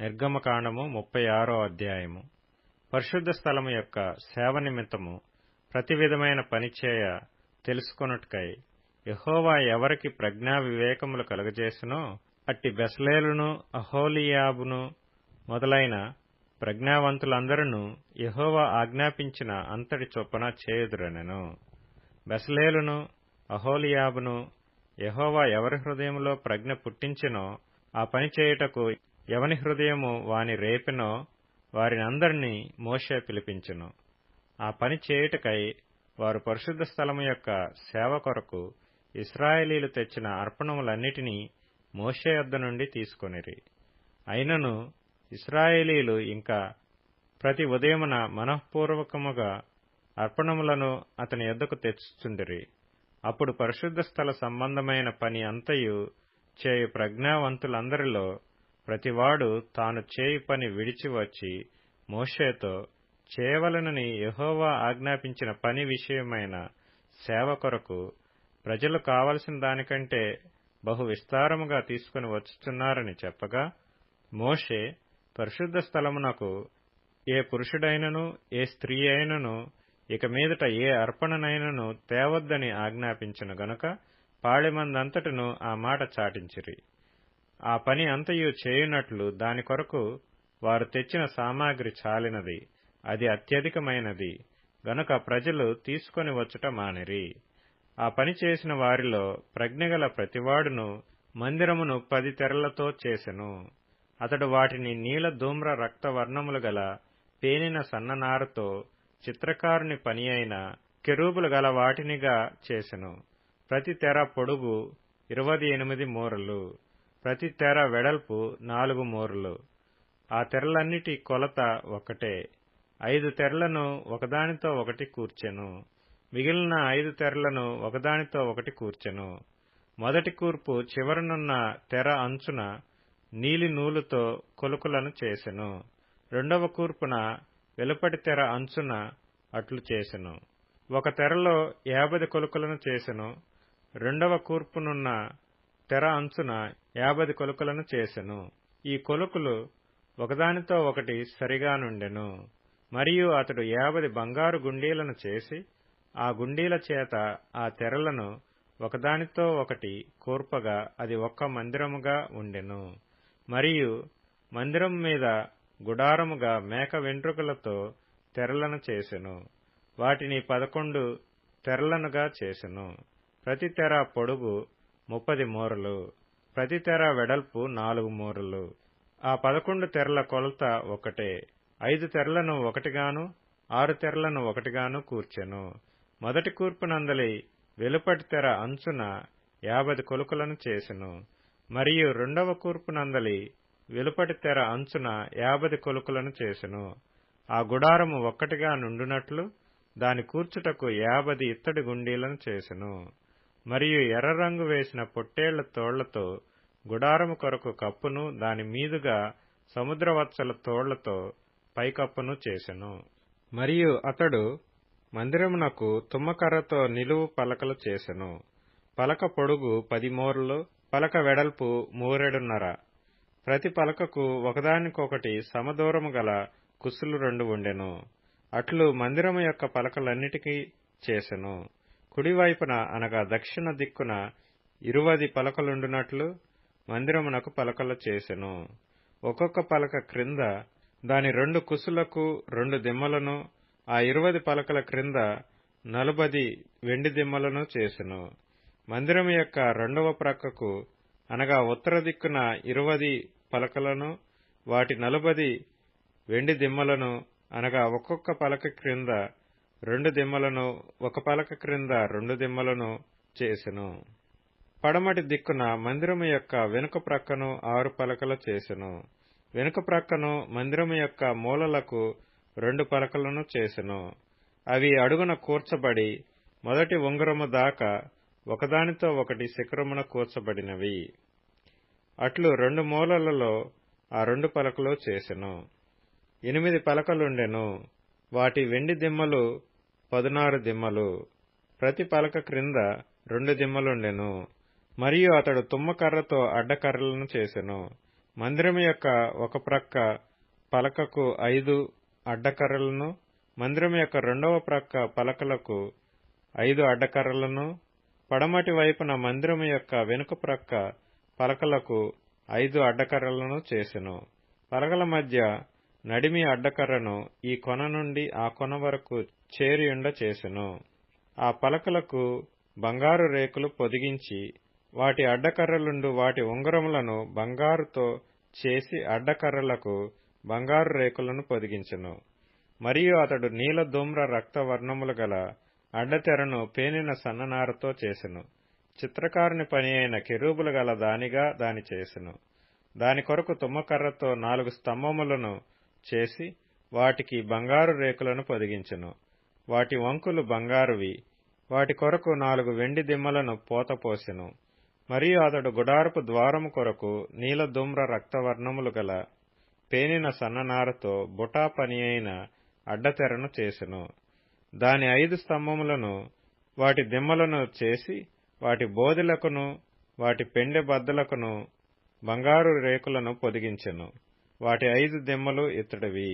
నిర్గమకాండము 36వ అధ్యాయము. పరిశుద్ధ స్థలము యొక్క సేవ నిమిత్తము ప్రతి విధమైన పనిచేయ తెలుసుకొనుటకై యెహోవా ఎవరికి ప్రజ్ఞా వివేకములు కలుగజేసినో అట్టి బెసలేలును అహోలీయాబును మొదలైన ప్రజ్ఞావంతులందరూ యెహోవా ఆజ్ఞాపించిన అంతటి చొప్పున చేయుదురనెను. బెసలేలును అహోలీయాబును యెహోవా ఎవరి హృదయములో ప్రజ్ఞ పుట్టించెనో ఆ పని చేయుటకు ఎవని హృదయము వాని రేపెనో వారినందరినీ మోషే పిలిపించెను. ఆ పని చేయుటకై వారు పరిశుద్ధ స్థలము యొక్క సేవ కొరకు ఇశ్రాయేలీలు తెచ్చిన అర్పణములన్నిటినీ మోషే యొద్ద నుండి తీసుకొనిరి. అయినను ఇశ్రాయేలీలు ఇంకా ప్రతి ఉదయమున మనఃపూర్వకముగా అర్పణములను అతని యొద్దకు తెచ్చుచుండిరి. అప్పుడు పరిశుద్ధ స్థల సంబంధమైన పని అంతయు చేయు ప్రజ్ఞావంతులందరిలో ప్రతివాడు తాను చేయు పని విడిచి వచ్చి మోషేతో చేయవలెనని యెహోవా ఆజ్ఞాపించిన పని విషయమైన సేవ కొరకు ప్రజలు కావలసిన దానికంటే బహు విస్తారముగా తీసుకుని వచ్చుచున్నారని చెప్పగా, మోషే పరిశుద్ధ స్థలమునకు ఏ పురుషుడైనను ఏ స్త్రీ అయినను ఇక మీదట ఏ అర్పణనైనను తేవద్దని ఆజ్ఞాపించెను గనుక పాళెమందంతటను ఆ మాట చాటించిరి. ఆ పని అంతయు చేయునట్లు దాని కొరకు వారు తెచ్చిన సామాగ్రి చాలినది, అది అత్యధికమైనది గనుక ప్రజలు తీసుకొని వచ్చుట మానిరి. ఆ పని చేసిన వారిలో ప్రజ్ఞగల ప్రతివాడును మందిరమును 10 తెరలతో చేసెను. అతడు వాటిని నీల ధూమ్ర రక్త వర్ణములు గల పేనిన సన్ననారతో చిత్రకారుని పని అయిన కెరూబులు గల వాటినిగా చేసెను. ప్రతి తెర పొడుగు 28 మూరలు, ప్రతి తెర వెడల్పు 4 మూరలు. ఆ తెరలన్నిటి కొలత ఒకటే. 5 తెరలను ఒకదానితో ఒకటి కూర్చెను. మిగిలిన 5 తెరలను ఒకదానితో ఒకటి కూర్చెను. మొదటి కూర్పు చివరనున్న తెర అంచున నీలి నూలుతో కొలుకులను చేసెను. రెండవ కూర్పున వెలుపటి తెర అంచున అట్లు చేసెను. ఒక తెరలో 50 కొలుకులను చేసెను. రెండవ కూర్పునున్న తెర అంచున 50 కొలుకులను చేసెను. ఈ కొలుకులు ఒకదానితో ఒకటి సరిగా నుండెను. మరియు అతడు 50 బంగారు గుండీలను చేసి ఆ గుండీల చేత ఆ తెరలను ఒకదానితో ఒకటి కూర్పగా అది ఒక్క మందిరముగా ఉండెను. మరియు మందిరం మీద గుడారముగా మేక వెంట్రుకలతో తెరలను చేసెను. వాటిని 11 తెరలనుగా చేసెను. ప్రతి తెర పొడుగు 30 మూరలు, ప్రతి తెర వెడల్పు 4 మూరలు. ఆ 11 తెరల కొలత ఒకటే. 5 తెరలను ఒకటిగాను 6 తెరలను ఒకటిగాను కూర్చెను. మొదటి కూర్పునందలి వెలుపటి తెర అంచున 50 కొలుకులను చేసెను. మరియు రెండవ కూర్పునందలి వెలుపటి తెర అంచున 50 కొలుకులను చేసెను. ఆ గుడారము ఒక్కటిగా నుండునట్లు దాని కూర్చుటకు 50 ఇత్తడి గుండీలను చేసెను. మరియు ఎర్ర రంగు వేసిన పొట్టేళ్ల తోళ్లతో గుడారము కొరకు కప్పును, దాని మీదుగా సముద్రవత్సల తోళ్లతో పైకప్పును చేసెను. మరియు అతడు మందిరమునకు తుమ్మకర్రతో నిలువు పలకలు చేసెను. పలక పొడుగు 10 మూరలు, పలక వెడల్పు 3 మూరల. ప్రతి పలకకు ఒకదానికొకటి సమదూరము గల కుసులు 2 ఉండెను. అట్లు మందిరము యొక్క పలకలన్నిటికీ చేసెను. కుడివైపున అనగా దక్షిణ దిక్కున 20 పలకలుండునట్లు మందిరమునకు పలకలు చేసెను. ఒక్కొక్క పలక క్రింద దాని 2 కుసులకు 2 దిమ్మలను, ఆ 20 పలకల క్రింద 40 వెండి దిమ్మలను చేసెను. మందిరము యొక్క రెండవ ప్రక్కకు అనగా ఉత్తర దిక్కున 20 పలకలను, వాటి 40 వెండి దిమ్మలను అనగా ఒక్కొక్క పలక క్రింద 2 దిమ్మలను, ఒక పలక క్రింద 2 దిమ్మలను చేసెను. పడమటి దిక్కున మందిరము యొక్క వెనుక ప్రక్కను 6 పలకలు చేసెను. వెనుక ప్రక్కను మందిరము యొక్క మూలలకు 2 పలకలను చేసెను. అవి అడుగున కూర్చబడి మొదటి ఉంగరము దాకా ఒకదానితో ఒకటి శిఖరమున కూర్చబడినవి. అట్లు 2 మూలలలో ఆ 2 పలకలు చేసెను. 8 పలకలుండెను. వాటి వెండి దిమ్మలు 16 దిమ్మలు. ప్రతి పలక క్రింద 2 దిమ్మలుండెను. మరియు అతడు తుమ్మకర్రతో అడ్డకర్రలను చేసెను. మందిరము యొక్క ఒక ప్రక్క పలకకు 5 అడ్డకర్రలను, మందిరము యొక్క రెండవ ప్రక్క పలకలకు 5 అడ్డకర్రలను, పడమటి వైపున మందిరము యొక్క వెనుక ప్రక్క పలకలకు 5 అడ్డకర్రలను చేసెను. పలకల మధ్య నడిమి అడ్డకర్రను ఈ కొన నుండి ఆ కొన వరకు చేరియుండ చేసెను. ఆ పలకలకు బంగారు రేకులు పొదిగించి వాటి అడ్డకర్రలుండు వాటి ఉంగరములను బంగారుతో చేసి అడ్డకర్రలకు బంగారు రేకులను పొదిగించెను. మరియు అతడు నీల ధూమ్ర రక్తవర్ణములు గల అడ్డతెరను పేనిన సన్ననారతో చేసెను. చిత్రకారుని పని అయిన కెరూబులు గల దానిగా దాని చేసెను. దాని కొరకు తుమ్మకర్రతో 4 స్తంభములను చేసి వాటికి బంగారు రేకులను పొదిగించెను. వాటి వంకులు బంగారువి. వాటి కొరకు 4 వెండి దిమ్మలను పోతపోసెను. మరియు అతడు గుడారపు ద్వారము కొరకు నీల ధూమ్ర రక్తవర్ణములు గల పేనిన సన్ననారతో బుటా పని అయిన అడ్డతెరను చేసెను. దాని 5 స్తంభములను వాటి దిమ్మలను చేసి వాటి బోదెలకును వాటి పెండె బద్దలకును బంగారు రేకులను పొదిగించెను. వాటి 5 దిమ్మలు ఇత్తడివి.